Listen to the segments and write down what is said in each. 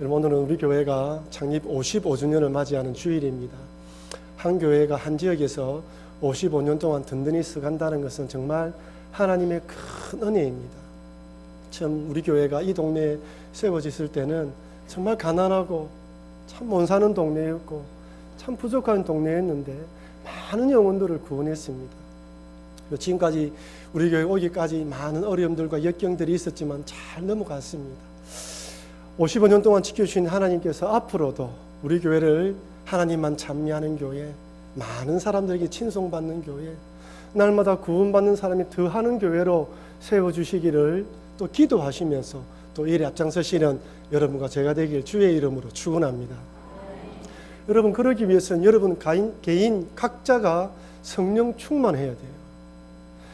여러분, 오늘은 우리 교회가 창립 55주년을 맞이하는 주일입니다. 한 교회가 한 지역에서 55년 동안 든든히 서간다는 것은 정말 하나님의 큰 은혜입니다. 참 우리 교회가 이 동네에 세워졌을 때는 정말 가난하고 참 못 사는 동네였고 참 부족한 동네였는데 많은 영혼들을 구원했습니다. 지금까지 우리 교회 오기까지 많은 어려움들과 역경들이 있었지만 잘 넘어갔습니다. 55년 동안 지켜주신 하나님께서 앞으로도 우리 교회를 하나님만 찬미하는 교회, 많은 사람들에게 칭송받는 교회, 날마다 구원받는 사람이 더하는 교회로 세워주시기를 또 기도하시면서 또 일에 앞장서시는 여러분과 제가 되길 주의 이름으로 축원합니다. 여러분, 그러기 위해서는 여러분 개인 각자가 성령 충만해야 돼요.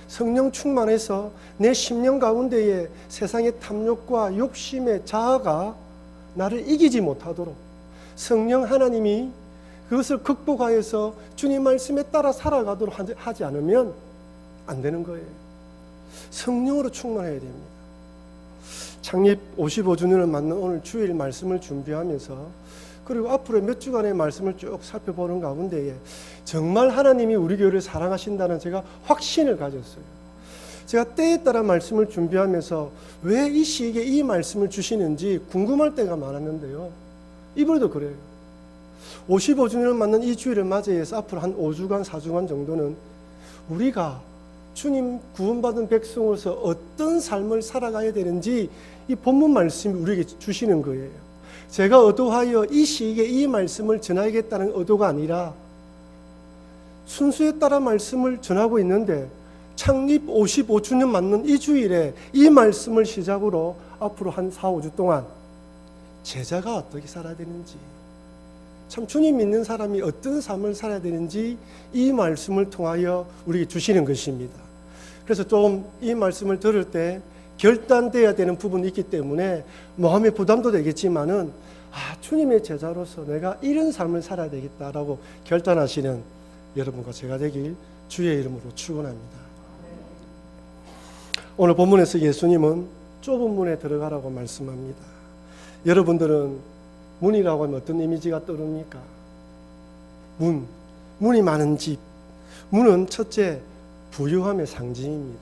성령 충만해서 내 심령 가운데에 세상의 탐욕과 욕심의 자아가 나를 이기지 못하도록 성령 하나님이 그것을 극복하여서 주님 말씀에 따라 살아가도록 하지 않으면 안 되는 거예요. 성령으로 충만해야 됩니다. 창립 55주년을 맞는 오늘 주일 말씀을 준비하면서 그리고 앞으로 몇 주간의 말씀을 쭉 살펴보는 가운데에 정말 하나님이 우리 교회를 사랑하신다는 제가 확신을 가졌어요. 제가 때에 따라 말씀을 준비하면서 왜 이 시기에 이 말씀을 주시는지 궁금할 때가 많았는데요. 이번에도 그래요. 55주년을 맞는 이 주일을 맞이해서 앞으로 한 5주간, 4주간 정도는 우리가 주님 구원받은 백성으로서 어떤 삶을 살아가야 되는지 이 본문 말씀이 우리에게 주시는 거예요. 제가 의도하여 이 시기에 이 말씀을 전하겠다는 의도가 아니라 순수에 따라 말씀을 전하고 있는데 창립 55주년 맞는 이 주일에 이 말씀을 시작으로 앞으로 한 4, 5주 동안 제자가 어떻게 살아야 되는지, 참 주님 믿는 사람이 어떤 삶을 살아야 되는지 이 말씀을 통하여 우리에게 주시는 것입니다. 그래서 좀 이 말씀을 들을 때 결단돼야 되는 부분이 있기 때문에 마음의 부담도 되겠지만은 주님의 제자로서 내가 이런 삶을 살아야 되겠다라고 결단하시는 여러분과 제가 되길 주의 이름으로 축원합니다. 오늘 본문에서 예수님은 좁은 문에 들어가라고 말씀합니다. 여러분들은 문이라고 하면 어떤 이미지가 떠오릅니까? 문이 많은 집. 문은 첫째 부유함의 상징입니다.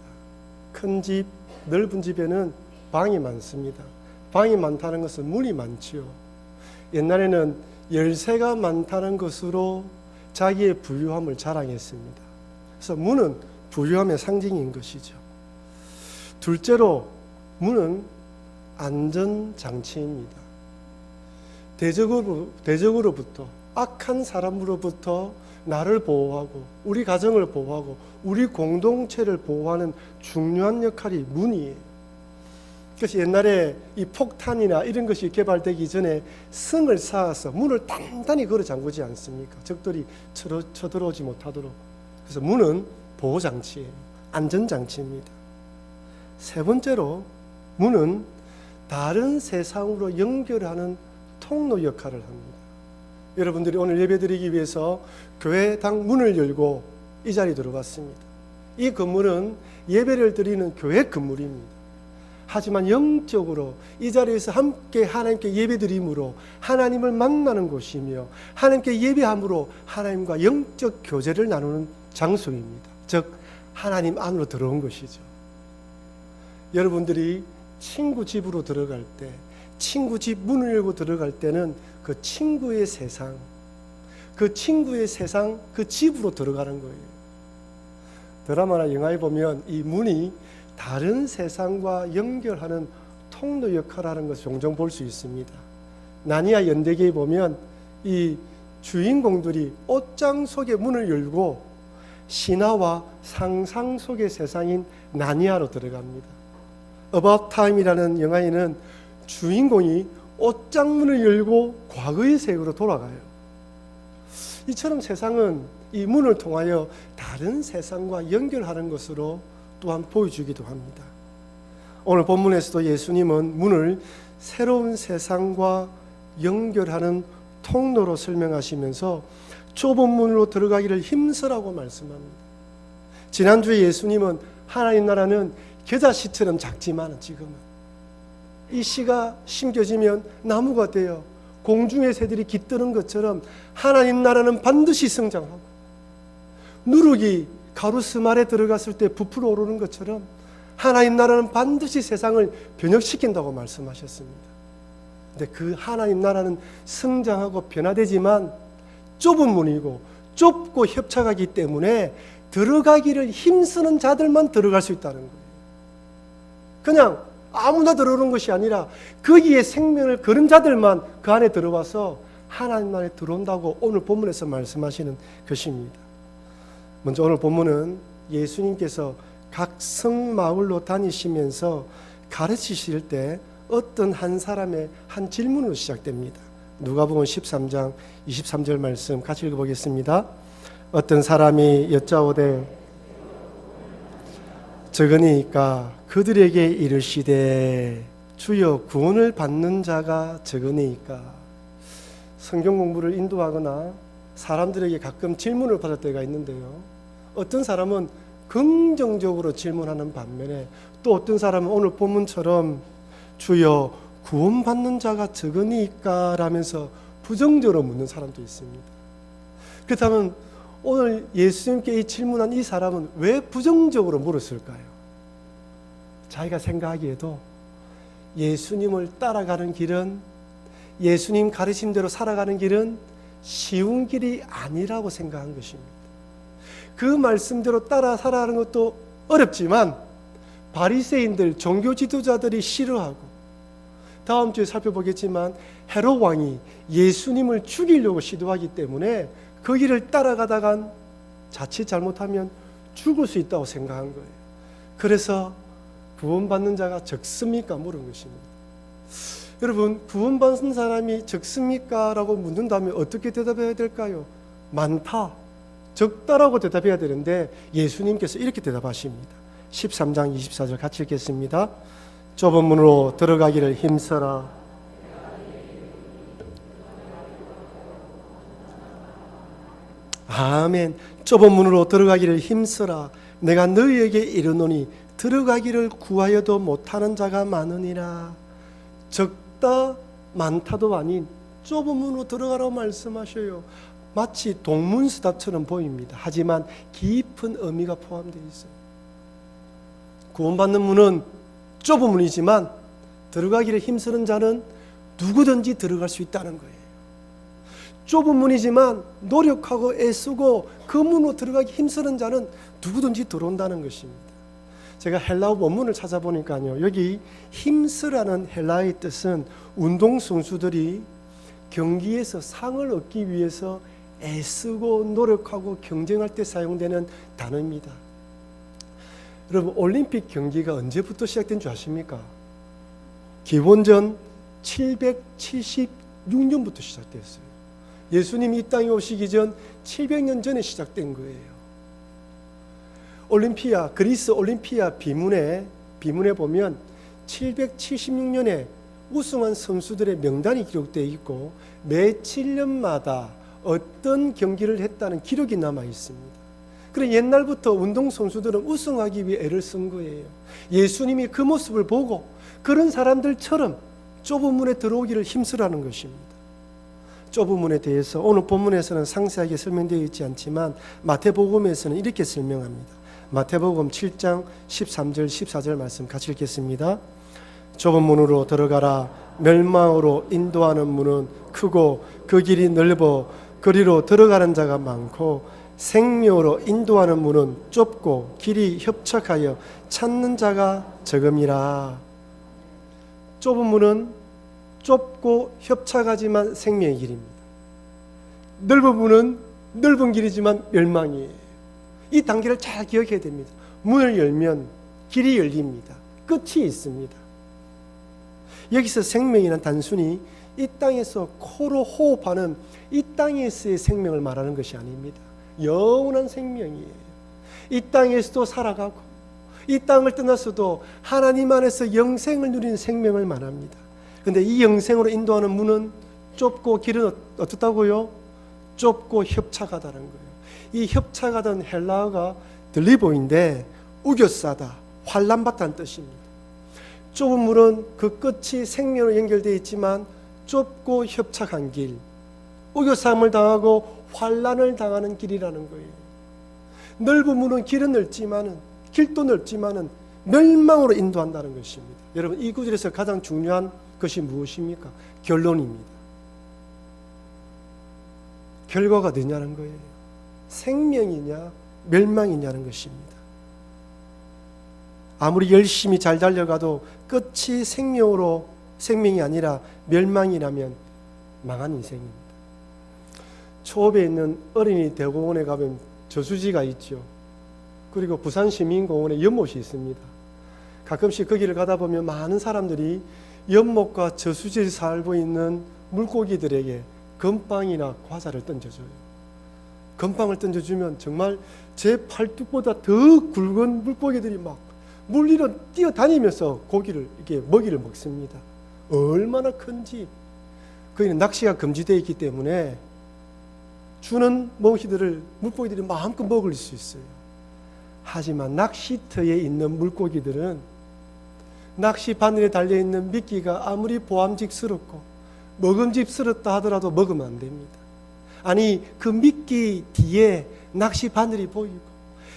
큰 집, 넓은 집에는 방이 많습니다. 방이 많다는 것은 문이 많지요. 옛날에는 열쇠가 많다는 것으로 자기의 부유함을 자랑했습니다. 그래서 문은 부유함의 상징인 것이죠. 둘째로 문은 안전장치입니다. 대적으로부터, 악한 사람으로부터 나를 보호하고 우리 가정을 보호하고 우리 공동체를 보호하는 중요한 역할이 문이에요. 그래서 옛날에 이 폭탄이나 이런 것이 개발되기 전에 성을 쌓아서 문을 단단히 걸어 잠그지 않습니까? 적들이 쳐들어오지 못하도록. 그래서 문은 보호장치예요. 안전장치입니다. 세 번째로 문은 다른 세상으로 연결하는 통로 역할을 합니다. 여러분들이 오늘 예배드리기 위해서 교회당 문을 열고 이 자리에 들어왔습니다. 이 건물은 예배를 드리는 교회 건물입니다. 하지만 영적으로 이 자리에서 함께 하나님께 예배드림으로 하나님을 만나는 곳이며 하나님께 예배함으로 하나님과 영적 교제를 나누는 장소입니다. 즉 하나님 안으로 들어온 것이죠. 여러분들이 친구 집으로 들어갈 때, 친구 집 문을 열고 들어갈 때는 그 친구의 세상, 그 집으로 들어가는 거예요. 드라마나 영화에 보면 이 문이 다른 세상과 연결하는 통로 역할을 하는 것을 종종 볼 수 있습니다. 나니아 연대기에 보면 이 주인공들이 옷장 속의 문을 열고 신화와 상상 속의 세상인 나니아로 들어갑니다. About Time이라는 영화에는 주인공이 옷장문을 열고 과거의 세계로 돌아가요. 이처럼 세상은 이 문을 통하여 다른 세상과 연결하는 것으로 또한 보여주기도 합니다. 오늘 본문에서도 예수님은 문을 새로운 세상과 연결하는 통로로 설명하시면서 좁은 문으로 들어가기를 힘쓰라고 말씀합니다. 지난주에 예수님은 하나님 나라는 겨자씨처럼 작지만 지금은 이 씨가 심겨지면 나무가 되어 공중의 새들이 깃드는 것처럼 하나님 나라는 반드시 성장하고, 누룩이 가루스말에 들어갔을 때 부풀어 오르는 것처럼 하나님 나라는 반드시 세상을 변혁시킨다고 말씀하셨습니다. 근데 그 하나님 나라는 성장하고 변화되지만 좁은 문이고 좁고 협착하기 때문에 들어가기를 힘쓰는 자들만 들어갈 수 있다는 거예요. 그냥 아무나 들어오는 것이 아니라 거기에 생명을 거는 자들만 그 안에 들어와서 하나님 안에 들어온다고 오늘 본문에서 말씀하시는 것입니다. 먼저 오늘 본문은 예수님께서 각 성마을로 다니시면서 가르치실 때 어떤 한 사람의 한 질문으로 시작됩니다. 누가복음 13장 23절 말씀 같이 읽어보겠습니다. 어떤 사람이 여짜오되 적으니까 그들에게 이르시되 주여 구원을 받는 자가 적으니까. 성경 공부를 인도하거나 사람들에게 가끔 질문을 받을 때가 있는데요, 어떤 사람은 긍정적으로 질문하는 반면에 또 어떤 사람은 오늘 본문처럼 주여 구원받는 자가 적으니까 라면서 부정적으로 묻는 사람도 있습니다. 그렇다면 오늘 예수님께 질문한 이 사람은 왜 부정적으로 물었을까요? 자기가 생각하기에도 예수님을 따라가는 길은, 예수님 가르침대로 살아가는 길은 쉬운 길이 아니라고 생각한 것입니다. 그 말씀대로 따라 살아가는 것도 어렵지만 바리새인들, 종교 지도자들이 싫어하고, 다음 주에 살펴보겠지만 헤롯 왕이 예수님을 죽이려고 시도하기 때문에 그 길을 따라가다간 자칫 잘못하면 죽을 수 있다고 생각한 거예요. 그래서 구원받는 자가 적습니까? 물은 것입니다. 여러분, 구원받는 사람이 적습니까? 라고 묻는다면 어떻게 대답해야 될까요? 많다, 적다라고 대답해야 되는데 예수님께서 이렇게 대답하십니다. 13장 24절 같이 읽겠습니다. 좁은 문으로 들어가기를 힘써라. 아멘. 좁은 문으로 들어가기를 힘써라. 내가 너희에게 이르노니 들어가기를 구하여도 못하는 자가 많으니라. 적다 많다도 아닌 좁은 문으로 들어가라고 말씀하셔요. 마치 동문서답처럼 보입니다. 하지만 깊은 의미가 포함되어 있어요. 구원받는 문은 좁은 문이지만 들어가기를 힘쓰는 자는 누구든지 들어갈 수 있다는 거예요. 좁은 문이지만 노력하고 애쓰고 그 문으로 들어가기 힘쓰는 자는 누구든지 들어온다는 것입니다. 제가 헬라어 원문을 찾아보니까요, 여기 힘쓰라는 헬라어의 뜻은 운동선수들이 경기에서 상을 얻기 위해서 애쓰고 노력하고 경쟁할 때 사용되는 단어입니다. 여러분, 올림픽 경기가 언제부터 시작된 줄 아십니까? 기원전 776년부터 시작됐어요. 예수님이 이 땅에 오시기 전 700년 전에 시작된 거예요. 올림피아, 그리스 올림피아 비문에 보면 776년에 우승한 선수들의 명단이 기록되어 있고 매 7년마다 어떤 경기를 했다는 기록이 남아 있습니다. 그래서 옛날부터 운동선수들은 우승하기 위해 애를 쓴 거예요. 예수님이 그 모습을 보고 그런 사람들처럼 좁은 문에 들어오기를 힘쓰라는 것입니다. 좁은 문에 대해서 오늘 본문에서는 상세하게 설명되어 있지 않지만 마태복음에서는 이렇게 설명합니다. 마태복음 7장 13절 14절 말씀 같이 읽겠습니다. 좁은 문으로 들어가라. 멸망으로 인도하는 문은 크고 그 길이 넓어 그리로 들어가는 자가 많고 생명으로 인도하는 문은 좁고 길이 협착하여 찾는 자가 적음이라. 좁은 문은 좁고 협착하지만 생명의 길입니다. 넓은 문은 넓은 길이지만 멸망이에요. 이 단계를 잘 기억해야 됩니다. 문을 열면 길이 열립니다. 끝이 있습니다. 여기서 생명이란 단순히 이 땅에서 코로 호흡하는 이 땅에서의 생명을 말하는 것이 아닙니다. 영원한 생명이에요. 이 땅에서도 살아가고 이 땅을 떠나서도 하나님 안에서 영생을 누리는 생명을 말합니다. 그런데 이 영생으로 인도하는 문은 좁고 길은 어떻다고요? 좁고 협착하다는 거예요. 이 협착하던 헬라어가 들리보인데 우겨싸다, 환란받다는 뜻입니다. 좁은 물은 그 끝이 생명으로 연결되어 있지만 좁고 협착한 길, 우겨싸움을 당하고 환난을 당하는 길이라는 거예요. 넓은 물은 길도 넓지만은 멸망으로 인도한다는 것입니다. 여러분, 이 구절에서 가장 중요한 것이 무엇입니까? 결론입니다. 결과가 되냐는 거예요. 생명이냐 멸망이냐는 것입니다. 아무리 열심히 잘 달려가도 끝이 생명이 아니라 멸망이라면 망한 인생입니다. 초읍에 있는 어린이 대공원에 가면 저수지가 있죠. 그리고 부산시민공원에 연못이 있습니다. 가끔씩 거기를 가다 보면 많은 사람들이 연못과 저수지에 살고 있는 물고기들에게 건빵이나 과자를 던져줘요. 건빵을 던져주면 정말 제 팔뚝보다 더 굵은 물고기들이 막 물 위로 뛰어다니면서 먹이를 먹습니다. 얼마나 큰지. 거기는 낚시가 금지되어 있기 때문에 주는 물고기들이 마음껏 먹을 수 있어요. 하지만 낚시터에 있는 물고기들은 낚시 바늘에 달려있는 미끼가 아무리 보암직스럽고 먹음직스럽다 하더라도 먹으면 안 됩니다. 아니, 그 미끼 뒤에 낚시 바늘이 보이고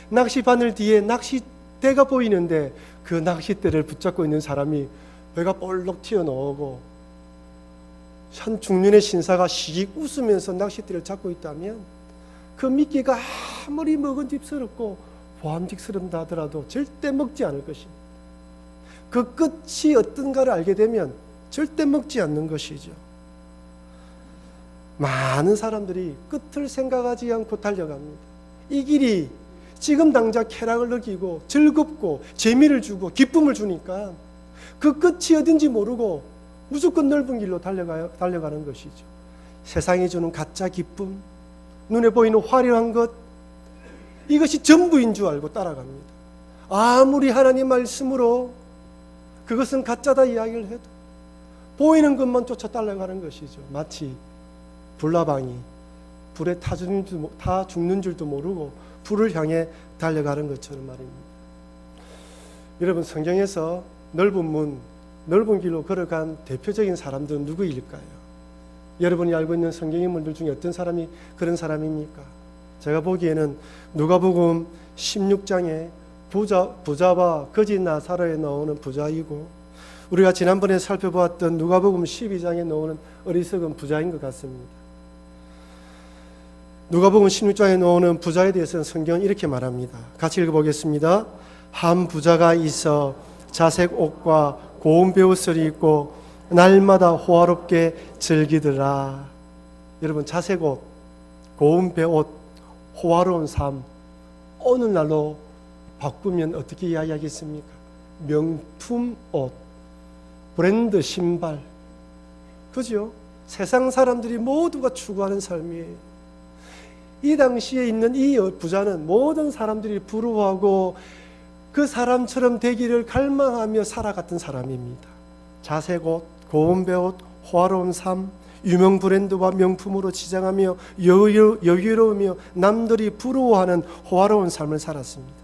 낚시 바늘 뒤에 낚싯대가 보이는데 그 낚싯대를 붙잡고 있는 사람이 배가 볼록 튀어나오고 한 중년의 신사가 시익 웃으면서 낚싯대를 잡고 있다면 그 미끼가 아무리 먹음직스럽고 보암직스럽다 하더라도 절대 먹지 않을 것입니다. 그 끝이 어떤가를 알게 되면 절대 먹지 않는 것이죠. 많은 사람들이 끝을 생각하지 않고 달려갑니다. 이 길이 지금 당장 쾌락을 느끼고 즐겁고 재미를 주고 기쁨을 주니까 그 끝이 어딘지 모르고 무조건 넓은 길로 달려가는 것이죠. 세상이 주는 가짜 기쁨, 눈에 보이는 화려한 것, 이것이 전부인 줄 알고 따라갑니다. 아무리 하나님 말씀으로 그것은 가짜다 이야기를 해도 보이는 것만 쫓아 따라가는 것이죠. 마치 불나방이 불에 타 죽는 줄도 모르고 불을 향해 달려가는 것처럼 말입니다. 여러분, 성경에서 넓은 길로 걸어간 대표적인 사람들은 누구일까요? 여러분이 알고 있는 성경 인물들 중에 어떤 사람이 그런 사람입니까? 제가 보기에는 누가복음 16장에 부자와 거짓 나사로에 나오는 부자이고, 우리가 지난번에 살펴보았던 누가복음 12장에 나오는 어리석은 부자인 것 같습니다. 누가복음 16장에 나오는 부자에 대해서는 성경은 이렇게 말합니다. 같이 읽어보겠습니다. 한 부자가 있어 자색 옷과 고운 베옷을 입고 날마다 호화롭게 즐기더라. 여러분, 자색 옷, 고운 베옷, 호화로운 삶, 오늘날로 바꾸면 어떻게 이야기하겠습니까? 명품 옷, 브랜드 신발, 그죠? 세상 사람들이 모두가 추구하는 삶이에요. 이 당시에 있는 이 부자는 모든 사람들이 부러워하고 그 사람처럼 되기를 갈망하며 살아갔던 사람입니다. 자색 옷, 고운 베옷, 호화로운 삶, 유명 브랜드와 명품으로 치장하며 여유로우며 남들이 부러워하는 호화로운 삶을 살았습니다.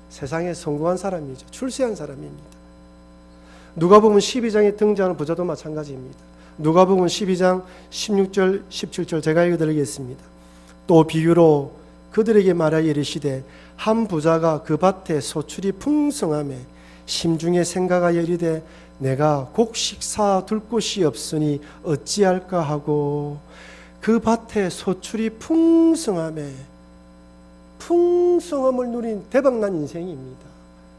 세상에 성공한 사람이죠. 출세한 사람입니다. 누가복음 12장에 등장하는 부자도 마찬가지입니다. 누가복음 12장 16절 17절 제가 읽어드리겠습니다. 또 비유로 그들에게 말하여 이르시되 한 부자가 그 밭에 소출이 풍성하매 심중에 생각하여 이르되 내가 곡식 사둘 곳이 없으니 어찌할까 하고, 그 밭에 소출이 풍성함을 누린 대박난 인생입니다.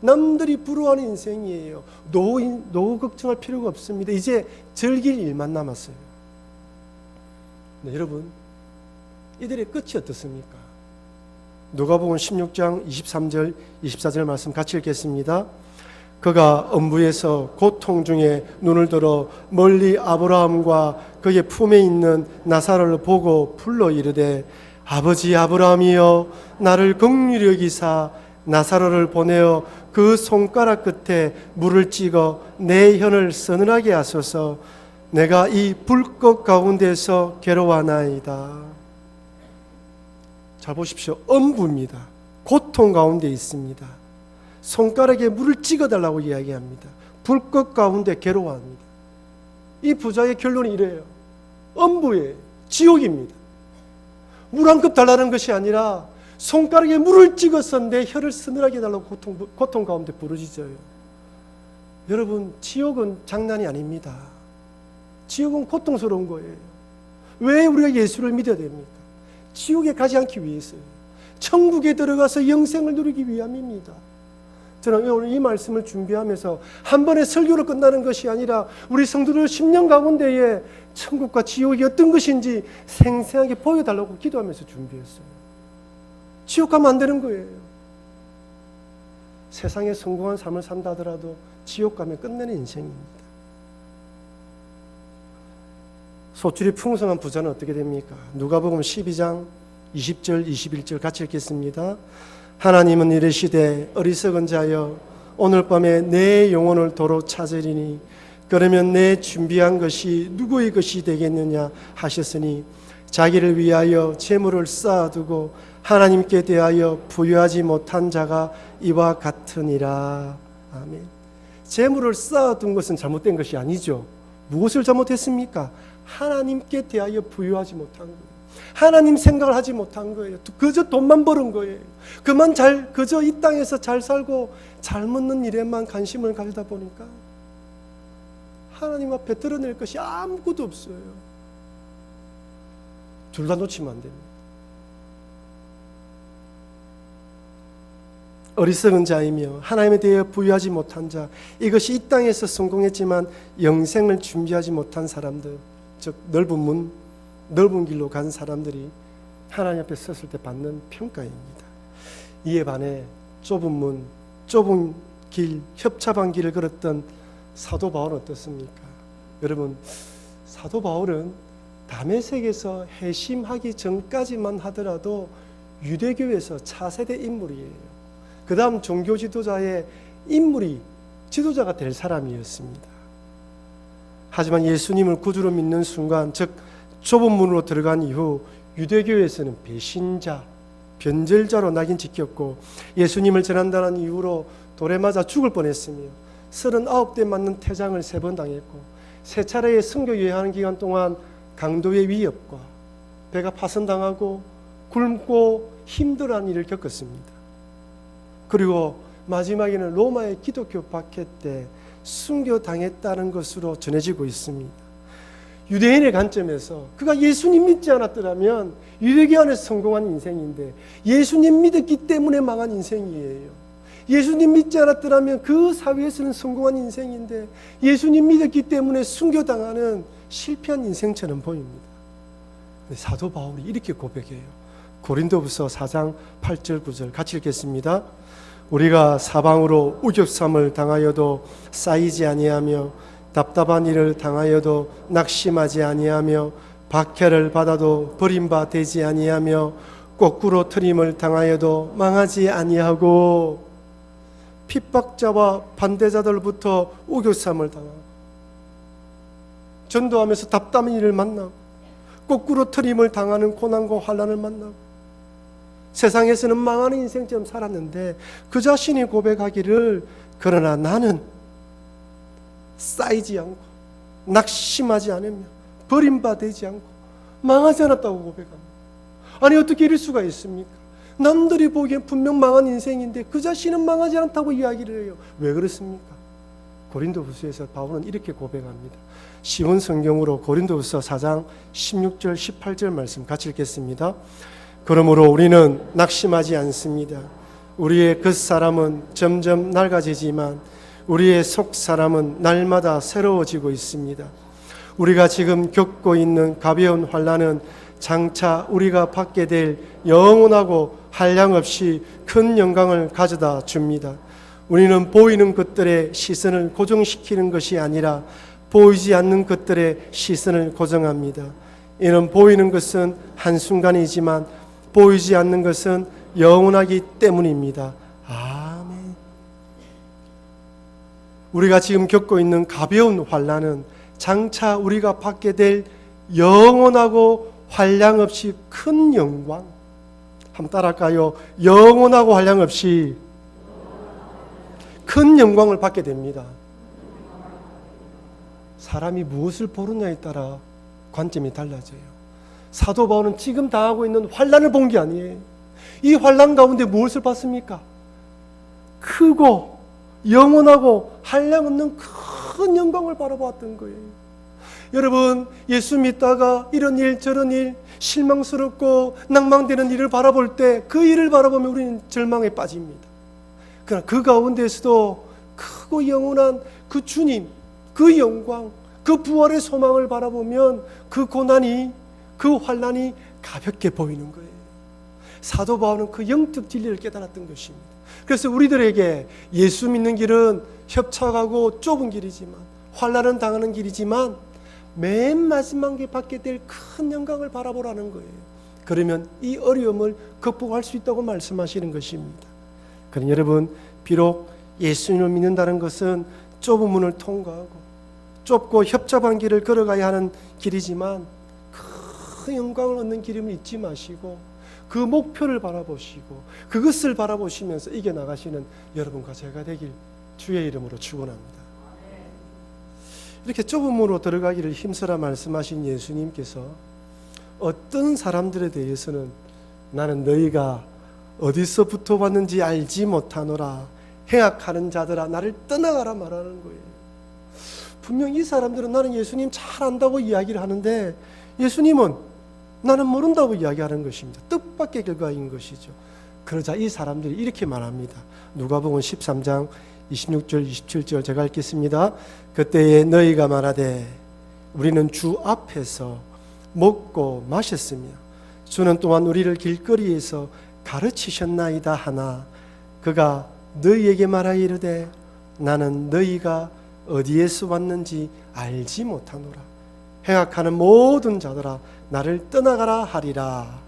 남들이 부러워하는 인생이에요. 노후 걱정할 필요가 없습니다. 이제 즐길 일만 남았어요. 네, 여러분, 이들의 끝이 어떻습니까? 누가복음 16장 23절 24절 말씀 같이 읽겠습니다. 그가 엄부에서 고통 중에 눈을 들어 멀리 아브라함과 그의 품에 있는 나사로를 보고 불러 이르되 아버지 아브라함이여 나를 긍휼히 여기사 나사로를 보내어 그 손가락 끝에 물을 찍어 내 혀를 서늘하게 하소서. 내가 이 불꽃 가운데서 괴로워하나이다. 잘 보십시오. 엄부입니다. 고통 가운데 있습니다. 손가락에 물을 찍어달라고 이야기합니다. 불꽃 가운데 괴로워합니다. 이 부자의 결론이 이래요. 엄부에 지옥입니다. 물 한 컵 달라는 것이 아니라 손가락에 물을 찍어서 내 혀를 서늘하게 해달라고 고통 가운데 부르짖어요. 여러분, 지옥은 장난이 아닙니다. 지옥은 고통스러운 거예요. 왜 우리가 예수를 믿어야 됩니까? 지옥에 가지 않기 위해서요. 천국에 들어가서 영생을 누리기 위함입니다. 저는 오늘 이 말씀을 준비하면서 한 번에 설교로 끝나는 것이 아니라 우리 성도들 10년 가운데에 천국과 지옥이 어떤 것인지 생생하게 보여달라고 기도하면서 준비했어요. 지옥 가면 안 되는 거예요. 세상에 성공한 삶을 산다 하더라도 지옥 가면 끝내는 인생입니다. 소출이 풍성한 부자는 어떻게 됩니까? 누가복음 12장 20절 21절 같이 읽겠습니다. 하나님은 이르시되 어리석은 자여 오늘 밤에 내 영혼을 도로 찾으리니 그러면 내 준비한 것이 누구의 것이 되겠느냐 하셨으니 자기를 위하여 재물을 쌓아두고 하나님께 대하여 부유하지 못한 자가 이와 같으니라. 아멘. 재물을 쌓아둔 것은 잘못된 것이 아니죠. 무엇을 잘못했습니까? 하나님께 대하여 부유하지 못한 거예요. 하나님 생각을 하지 못한 거예요. 그저 돈만 버는 거예요. 그저 이 땅에서 잘 살고 잘 먹는 일에만 관심을 가지다 보니까 하나님 앞에 드러낼 것이 아무것도 없어요. 둘 다 놓치면 안 됩니다. 어리석은 자이며 하나님에 대해 부유하지 못한 자, 이것이 이 땅에서 성공했지만 영생을 준비하지 못한 사람들, 즉 넓은 길로 간 사람들이 하나님 앞에 섰을 때 받는 평가입니다. 이에 반해 좁은 문, 좁은 길, 협착한 길을 걸었던 사도 바울은 어떻습니까? 여러분, 사도 바울은 다메섹에서 회심하기 전까지만 하더라도 유대교에서 차세대 인물이에요. 그 다음 종교 지도자의 지도자가 될 사람이었습니다. 하지만 예수님을 구주로 믿는 순간, 즉 좁은 문으로 들어간 이후 유대교에서는 배신자, 변절자로 낙인 찍혔고 예수님을 전한다는 이유로 돌에 맞아 죽을 뻔했으며 39대 맞는 태장을 3번 당했고 3차례의 선교 여행하는 기간 동안 강도의 위협과 배가 파손당하고 굶고 힘들어하는 일을 겪었습니다. 그리고 마지막에는 로마의 기독교 박해 때 순교당했다는 것으로 전해지고 있습니다. 유대인의 관점에서 그가 예수님 믿지 않았더라면 유대교 안에서 성공한 인생인데 예수님 믿었기 때문에 망한 인생이에요. 예수님 믿지 않았더라면 그 사회에서는 성공한 인생인데 예수님 믿었기 때문에 순교당하는 실패한 인생처럼 보입니다. 사도 바울이 이렇게 고백해요. 고린도후서 4장 8절 9절 같이 읽겠습니다. 우리가 사방으로 우격삼을 당하여도 쌓이지 아니하며 답답한 일을 당하여도 낙심하지 아니하며 박해를 받아도 버림바 되지 아니하며 거꾸로 트림을 당하여도 망하지 아니하고 핍박자와 반대자들부터 우겨쌈을 당하고 전도하면서 답답한 일을 만나고 거꾸로 트림을 당하는 고난과 환난을 만나고 세상에서는 망하는 인생처럼 살았는데 그 자신이 고백하기를 그러나 나는 쌓이지 않고 낙심하지 않으며 버림받지 않고 망하지 않았다고 고백합니다. 아니 어떻게 이럴 수가 있습니까? 남들이 보기엔 분명 망한 인생인데 그 자신은 망하지 않다고 이야기를 해요. 왜 그렇습니까? 고린도후서에서 바울은 이렇게 고백합니다. 쉬운 성경으로 고린도후서 4장 16절 18절 말씀 같이 읽겠습니다. 그러므로 우리는 낙심하지 않습니다. 우리의 겉사람은 점점 낡아지지만 우리의 속사람은 날마다 새로워지고 있습니다. 우리가 지금 겪고 있는 가벼운 환난은 장차 우리가 받게 될 영원하고 한량없이 큰 영광을 가져다 줍니다. 우리는 보이는 것들의 시선을 고정시키는 것이 아니라 보이지 않는 것들의 시선을 고정합니다. 이는 보이는 것은 한순간이지만 보이지 않는 것은 영원하기 때문입니다. 아멘. 우리가 지금 겪고 있는 가벼운 환난은 장차 우리가 받게 될 영원하고 한량없이 큰 영광. 한번 따라할까요? 영원하고 한량없이 큰 영광을 받게 됩니다. 사람이 무엇을 보느냐에 따라 관점이 달라져요. 사도 바울은 지금 당하고 있는 환난을 본 게 아니에요. 이 환난 가운데 무엇을 봤습니까? 크고 영원하고 한량없는 큰 영광을 바라보았던 거예요. 여러분, 예수 믿다가 이런 일 저런 일 실망스럽고 낭망되는 일을 바라볼 때 그 일을 바라보면 우리는 절망에 빠집니다. 그러나 그 가운데서도 크고 영원한 그 주님, 그 영광, 그 부활의 소망을 바라보면 그 고난이, 그 환난이 가볍게 보이는 거예요. 사도 바울은 그 영적 진리를 깨달았던 것입니다. 그래서 우리들에게 예수 믿는 길은 협착하고 좁은 길이지만, 환난은 당하는 길이지만 맨 마지막에 받게 될 큰 영광을 바라보라는 거예요. 그러면 이 어려움을 극복할 수 있다고 말씀하시는 것입니다. 그럼 여러분, 비록 예수님을 믿는다는 것은 좁은 문을 통과하고 좁고 협잡한 길을 걸어가야 하는 길이지만 큰 영광을 얻는 길임을 잊지 마시고 그 목표를 바라보시고 그것을 바라보시면서 이겨나가시는 여러분과 제가 되길 주의 이름으로 축원합니다. 이렇게 좁은 문으로 들어가기를 힘쓰라 말씀하신 예수님께서 어떤 사람들에 대해서는 나는 너희가 어디서부터 왔는지 알지 못하노라, 행악하는 자들아 나를 떠나가라 말하는 거예요. 분명 이 사람들은 나는 예수님 잘 안다고 이야기를 하는데 예수님은 나는 모른다고 이야기하는 것입니다. 뜻밖의 결과인 것이죠. 그러자 이 사람들이 이렇게 말합니다. 누가복음 13장 26절 27절 제가 읽겠습니다. 그때에 너희가 말하되 우리는 주 앞에서 먹고 마셨으며 주는 또한 우리를 길거리에서 가르치셨나이다 하나 그가 너희에게 말하여 이르되 나는 너희가 어디에서 왔는지 알지 못하노라. 행악하는 모든 자들아 나를 떠나가라 하리라.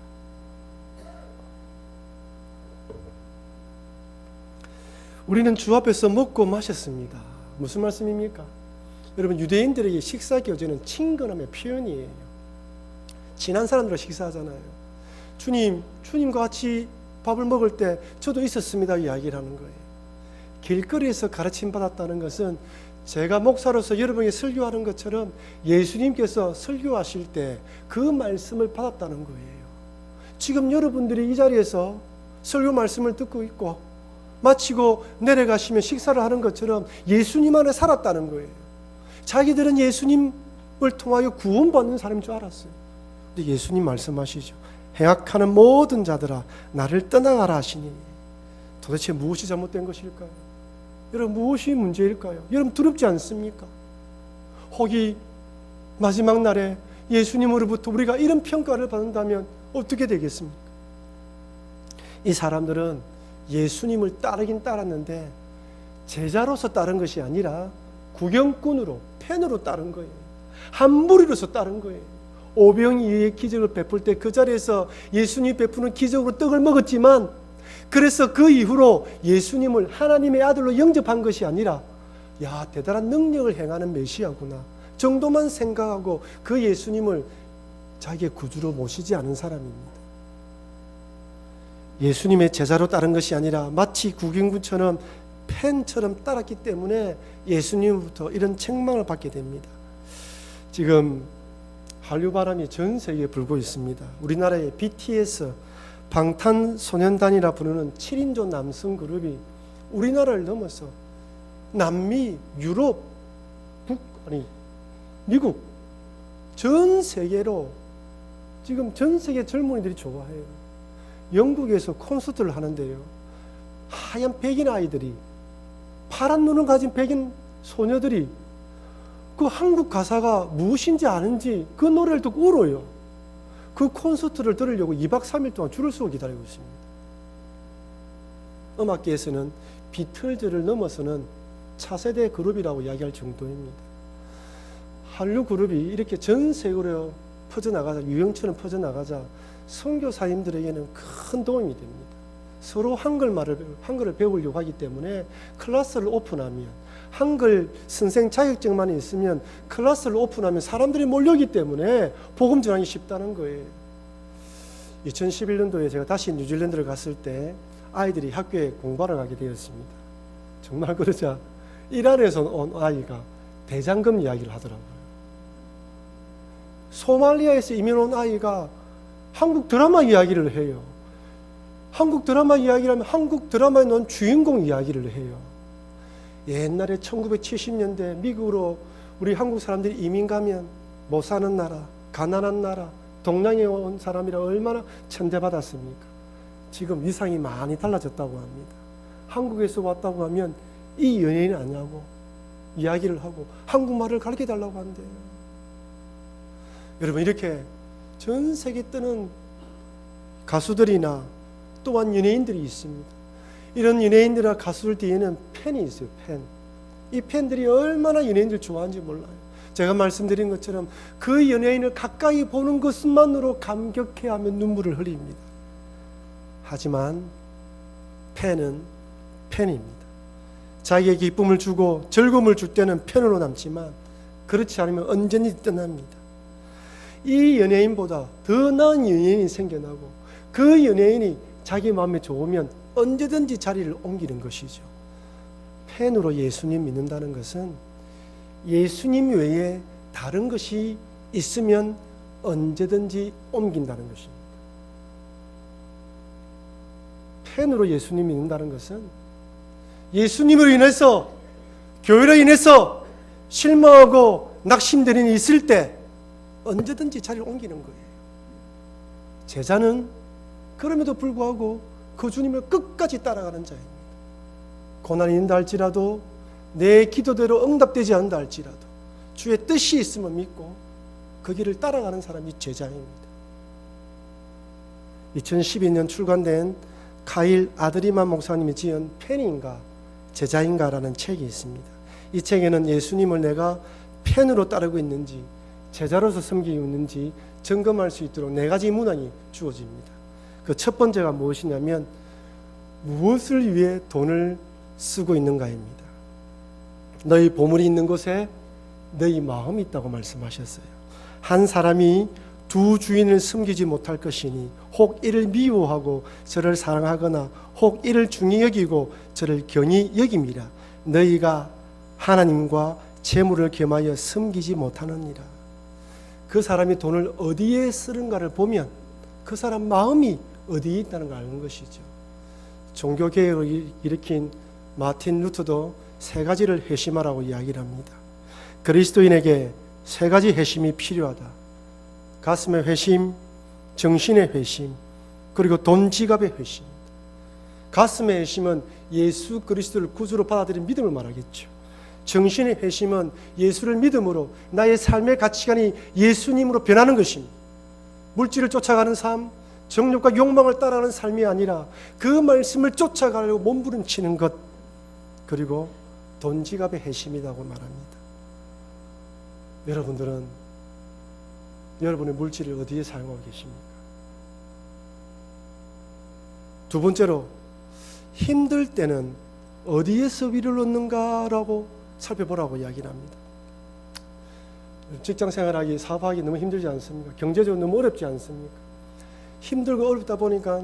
우리는 주 앞에서 먹고 마셨습니다. 무슨 말씀입니까? 여러분, 유대인들에게 식사 교제는 친근함의 표현이에요. 친한 사람들과 식사하잖아요. 주님과 같이 밥을 먹을 때 저도 있었습니다 이야기를 하는 거예요. 길거리에서 가르침 받았다는 것은 제가 목사로서 여러분에게 설교하는 것처럼 예수님께서 설교하실 때 그 말씀을 받았다는 거예요. 지금 여러분들이 이 자리에서 설교 말씀을 듣고 있고 마치고 내려가시면 식사를 하는 것처럼 예수님 안에 살았다는 거예요. 자기들은 예수님을 통하여 구원받는 사람인 줄 알았어요. 근데 예수님 말씀하시죠. 행악하는 모든 자들아 나를 떠나가라 하시니 도대체 무엇이 잘못된 것일까요? 여러분, 무엇이 문제일까요? 여러분, 두렵지 않습니까? 혹이 마지막 날에 예수님으로부터 우리가 이런 평가를 받는다면 어떻게 되겠습니까? 이 사람들은 예수님을 따르긴 따랐는데 제자로서 따른 것이 아니라 구경꾼으로, 팬으로 따른 거예요. 한 무리로서 따른 거예요. 오병이어의 기적을 베풀 때 그 자리에서 예수님이 베푸는 기적으로 떡을 먹었지만 그래서 그 이후로 예수님을 하나님의 아들로 영접한 것이 아니라 야, 대단한 능력을 행하는 메시아구나 정도만 생각하고 그 예수님을 자기의 구주로 모시지 않은 사람입니다. 예수님의 제자로 따른 것이 아니라 마치 구경꾼처럼 팬처럼 따랐기 때문에 예수님부터 이런 책망을 받게 됩니다. 지금 한류바람이 전 세계에 불고 있습니다. 우리나라의 BTS, 방탄소년단이라 부르는 7인조 남성 그룹이 우리나라를 넘어서 남미, 유럽, 미국 전 세계로 지금 전 세계 젊은이들이 좋아해요. 영국에서 콘서트를 하는데요. 하얀 백인 아이들이, 파란 눈을 가진 백인 소녀들이 그 한국 가사가 무엇인지 아는지 그 노래를 듣고 울어요. 그 콘서트를 들으려고 2박 3일 동안 줄을 서고 기다리고 있습니다. 음악계에서는 비틀즈를 넘어서는 차세대 그룹이라고 이야기할 정도입니다. 한류 그룹이 이렇게 전 세계로 퍼져나가자, 유행처럼 퍼져나가자 선교사님들에게는 큰 도움이 됩니다. 서로 한글을 배우려고 하기 때문에 클래스를 오픈하면, 한글 선생 자격증만 있으면 클래스를 오픈하면 사람들이 몰려오기 때문에 복음 전하기 쉽다는 거예요. 2011년도에 제가 다시 뉴질랜드를 갔을 때 아이들이 학교에 공부하러 가게 되었습니다. 정말 그러자 이란에서 온 아이가 대장금 이야기를 하더라고요. 소말리아에서 이민 온 아이가 한국 드라마 이야기를 해요. 한국 드라마 이야기를 하면 한국 드라마에 나온 주인공 이야기를 해요. 옛날에 1970년대 미국으로 우리 한국 사람들이 이민 가면 못 사는 나라, 가난한 나라, 동양에 온 사람이라 얼마나 천대받았습니까? 지금 위상이 많이 달라졌다고 합니다. 한국에서 왔다고 하면 이 연예인 아니냐고 이야기를 하고 한국말을 가르쳐달라고 한대요. 여러분, 이렇게 전 세계 뜨는 가수들이나 또한 연예인들이 있습니다. 이런 연예인들과 가수들 뒤에는 팬이 있어요. 팬. 이 팬들이 얼마나 연예인들 좋아하는지 몰라요. 제가 말씀드린 것처럼 그 연예인을 가까이 보는 것만으로 감격해하며 눈물을 흘립니다. 하지만 팬은 팬입니다. 자기에게 기쁨을 주고 즐거움을 줄 때는 팬으로 남지만 그렇지 않으면 언제든지 떠납니다. 이 연예인보다 더 나은 연예인이 생겨나고 그 연예인이 자기 마음에 좋으면 언제든지 자리를 옮기는 것이죠. 팬으로 예수님 믿는다는 것은 예수님 외에 다른 것이 있으면 언제든지 옮긴다는 것입니다. 팬으로 예수님 믿는다는 것은 예수님으로 인해서, 교회로 인해서 실망하고 낙심되는 일이 있을 때 언제든지 자리를 옮기는 거예요. 제자는 그럼에도 불구하고 그 주님을 끝까지 따라가는 자입니다. 고난이 있다 할지라도 내 기도대로 응답되지 않는다 할지라도 주의 뜻이 있음을 믿고 그 길을 따라가는 사람이 제자입니다. 2012년 출간된 카일 아드리만 목사님이 지은 팬인가 제자인가라는 책이 있습니다. 이 책에는 예수님을 내가 팬으로 따르고 있는지 제자로서 섬기고 있는지 점검할 수 있도록 4가지 문항이 주어집니다. 그 첫 번째가 무엇이냐면 무엇을 위해 돈을 쓰고 있는가입니다. 너희 보물이 있는 곳에 너희 마음이 있다고 말씀하셨어요. 한 사람이 두 주인을 섬기지 못할 것이니 혹 이를 미워하고 저를 사랑하거나 혹 이를 중히 여기고 저를 경히 여김이라. 너희가 하나님과 재물을 겸하여 섬기지 못하느니라. 그 사람이 돈을 어디에 쓰는가를 보면 그 사람 마음이 어디에 있다는 걸 아는 것이죠. 종교개혁을 일으킨 마틴 루터도 3가지를 회심하라고 이야기를 합니다. 그리스도인에게 3가지 회심이 필요하다. 가슴의 회심, 정신의 회심, 그리고 돈 지갑의 회심. 가슴의 회심은 예수 그리스도를 구주로 받아들인 믿음을 말하겠죠. 정신의 회심은 예수를 믿음으로 나의 삶의 가치관이 예수님으로 변하는 것입니다. 물질을 쫓아가는 삶, 정욕과 욕망을 따라가는 삶이 아니라 그 말씀을 쫓아가려고 몸부림치는 것, 그리고 돈 지갑의 회심이라고 말합니다. 여러분들은 여러분의 물질을 어디에 사용하고 계십니까? 두 번째로 힘들 때는 어디에서 위로를 얻는가라고 살펴보라고 이야기를 합니다. 직장 생활하기, 사업하기 너무 힘들지 않습니까? 경제적으로 너무 어렵지 않습니까? 힘들고 어렵다 보니까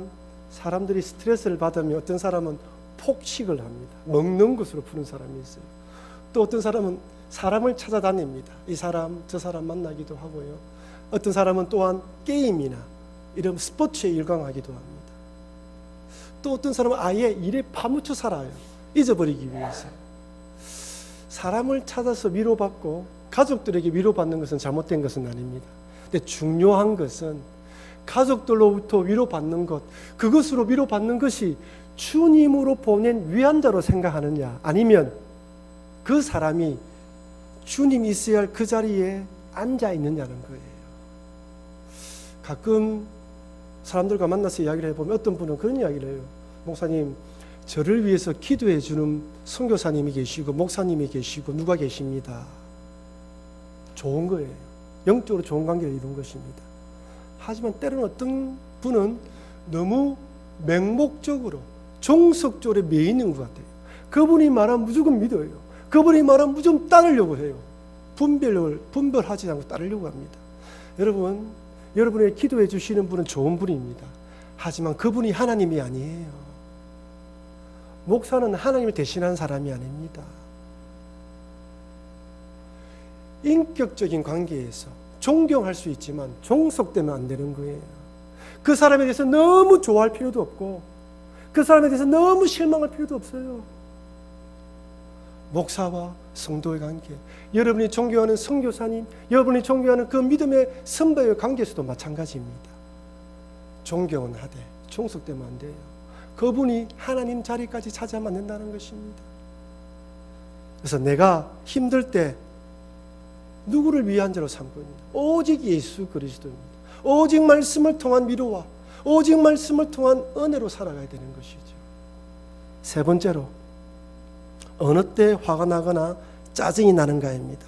사람들이 스트레스를 받으면 어떤 사람은 폭식을 합니다. 먹는 것으로 푸는 사람이 있어요. 또 어떤 사람은 사람을 찾아다닙니다. 이 사람, 저 사람 만나기도 하고요. 어떤 사람은 또한 게임이나 이런 스포츠에 일광하기도 합니다. 또 어떤 사람은 아예 일에 파묻혀 살아요. 잊어버리기 위해서. 사람을 찾아서 위로받고 가족들에게 위로받는 것은 잘못된 것은 아닙니다. 근데 중요한 것은 가족들로부터 위로받는 것, 그것으로 위로받는 것이 주님으로 보낸 위안자로 생각하느냐, 아니면 그 사람이 주님이 있어야 할 그 자리에 앉아 있느냐는 거예요. 가끔 사람들과 만나서 이야기를 해보면 어떤 분은 그런 이야기를 해요. 목사님, 저를 위해서 기도해 주는 선교사님이 계시고 목사님이 계시고 누가 계십니다. 좋은 거예요. 영적으로 좋은 관계를 이룬 것입니다. 하지만 때로는 어떤 분은 너무 맹목적으로 종속적으로 매이는 것 같아요. 그분이 말하면 무조건 믿어요. 그분이 말하면 무조건 따르려고 해요. 분별하지 않고 따르려고 합니다. 여러분의 기도해 주시는 분은 좋은 분입니다. 하지만 그분이 하나님이 아니에요. 목사는 하나님을 대신한 사람이 아닙니다. 인격적인 관계에서 존경할 수 있지만 종속되면 안 되는 거예요. 그 사람에 대해서 너무 좋아할 필요도 없고 그 사람에 대해서 너무 실망할 필요도 없어요. 목사와 성도의 관계, 여러분이 존경하는 선교사님, 여러분이 존경하는 그 믿음의 선배의 관계에서도 마찬가지입니다. 존경은 하되 종속되면 안 돼요. 그분이 하나님 자리까지 찾아면 안 된다는 것입니다. 그래서 내가 힘들 때 누구를 위한 자로 삼고 있는가? 오직 예수 그리스도입니다. 오직 말씀을 통한 위로와 오직 말씀을 통한 은혜로 살아가야 되는 것이죠. 세 번째로, 어느 때 화가 나거나 짜증이 나는가입니다.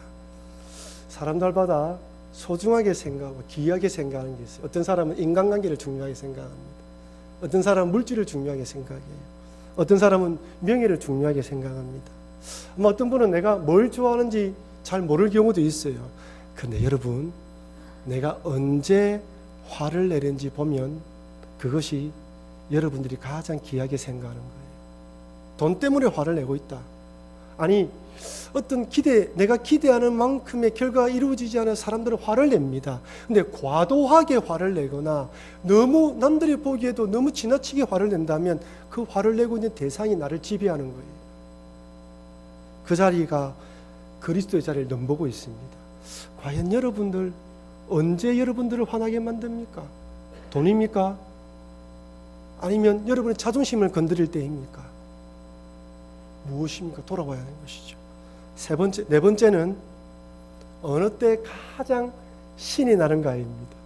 사람들마다 소중하게 생각하고 귀하게 생각하는 게 있어요. 어떤 사람은 인간관계를 중요하게 생각합니다. 어떤 사람은 물질을 중요하게 생각해요. 어떤 사람은 명예를 중요하게 생각합니다. 어떤 분은 내가 뭘 좋아하는지 잘 모를 경우도 있어요. 그런데 여러분, 내가 언제 화를 내는지 보면 그것이 여러분들이 가장 귀하게 생각하는 거예요. 돈 때문에 화를 내고 있다. 아니, 어떤 내가 기대하는 만큼의 결과가 이루어지지 않은 사람들은 화를 냅니다. 근데 과도하게 화를 내거나 너무 남들이 보기에도 너무 지나치게 화를 낸다면 그 화를 내고 있는 대상이 나를 지배하는 거예요. 그 자리가 그리스도의 자리를 넘보고 있습니다. 과연 여러분들 언제 여러분들을 화나게 만듭니까? 돈입니까? 아니면 여러분의 자존심을 건드릴 때입니까? 무엇입니까? 돌아와야 하는 것이죠. 네 번째는 어느 때 가장 신이 나는가입니다.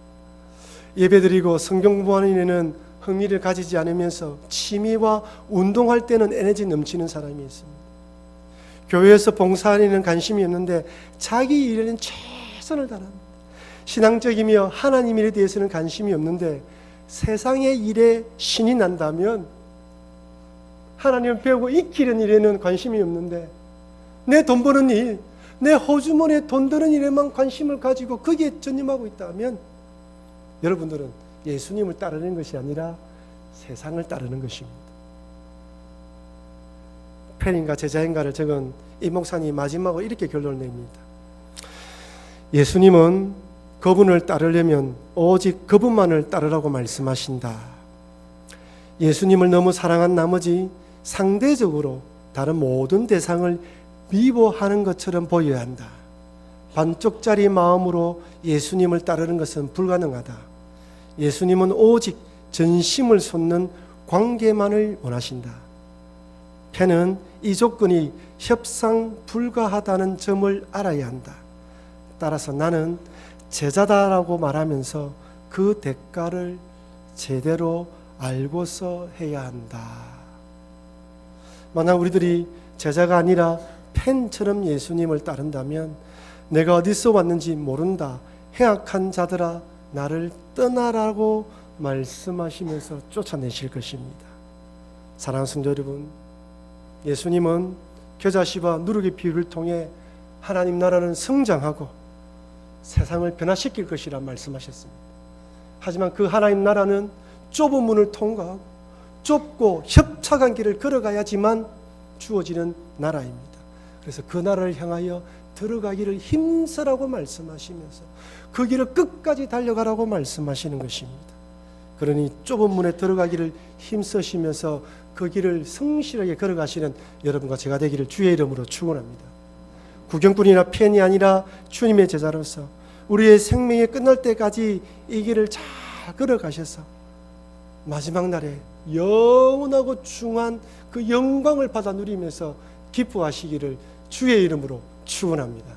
예배드리고 성경 공부하는 일에는 흥미를 가지지 않으면서 취미와 운동할 때는 에너지 넘치는 사람이 있습니다. 교회에서 봉사하는 일에는 관심이 없는데 자기 일에는 최선을 다합니다. 신앙적이며 하나님 일에 대해서는 관심이 없는데 세상의 일에 신이 난다면, 하나님을 배우고 익히는 일에는 관심이 없는데 내 돈 버는 일, 내 호주머니에 돈 드는 일에만 관심을 가지고 거기에 전념하고 있다면 여러분들은 예수님을 따르는 것이 아니라 세상을 따르는 것입니다. 팬인가 제자인가를 적은 이 목사님이 마지막으로 이렇게 결론을 냅니다. 예수님은 그분을 따르려면 오직 그분만을 따르라고 말씀하신다. 예수님을 너무 사랑한 나머지 상대적으로 다른 모든 대상을 미워하는 것처럼 보여야 한다. 반쪽짜리 마음으로 예수님을 따르는 것은 불가능하다. 예수님은 오직 전심을 쏟는 관계만을 원하신다. 팬은 이 조건이 협상 불가하다는 점을 알아야 한다. 따라서 나는 제자다라고 말하면서 그 대가를 제대로 알고서 해야 한다. 만약 우리들이 제자가 아니라 팬처럼 예수님을 따른다면 내가 어디서 왔는지 모른다. 해악한 자들아 나를 떠나라고 말씀하시면서 쫓아내실 것입니다. 사랑하는 성도 여러분, 예수님은 겨자씨와 누룩의 비유를 통해 하나님 나라는 성장하고 세상을 변화시킬 것이라 말씀하셨습니다. 하지만 그 하나님 나라는 좁은 문을 통과하고 좁고 협착한 길을 걸어가야지만 주어지는 나라입니다. 그래서 그 나라를 향하여 들어가기를 힘쓰라고 말씀하시면서 그 길을 끝까지 달려가라고 말씀하시는 것입니다. 그러니 좁은 문에 들어가기를 힘쓰시면서 그 길을 성실하게 걸어가시는 여러분과 제가 되기를 주의 이름으로 축원합니다. 구경꾼이나 팬이 아니라 주님의 제자로서 우리의 생명이 끝날 때까지 이 길을 잘 걸어가셔서 마지막 날에 영원하고 중한 그 영광을 받아 누리면서 기뻐하시기를 주의 이름으로 축원합니다.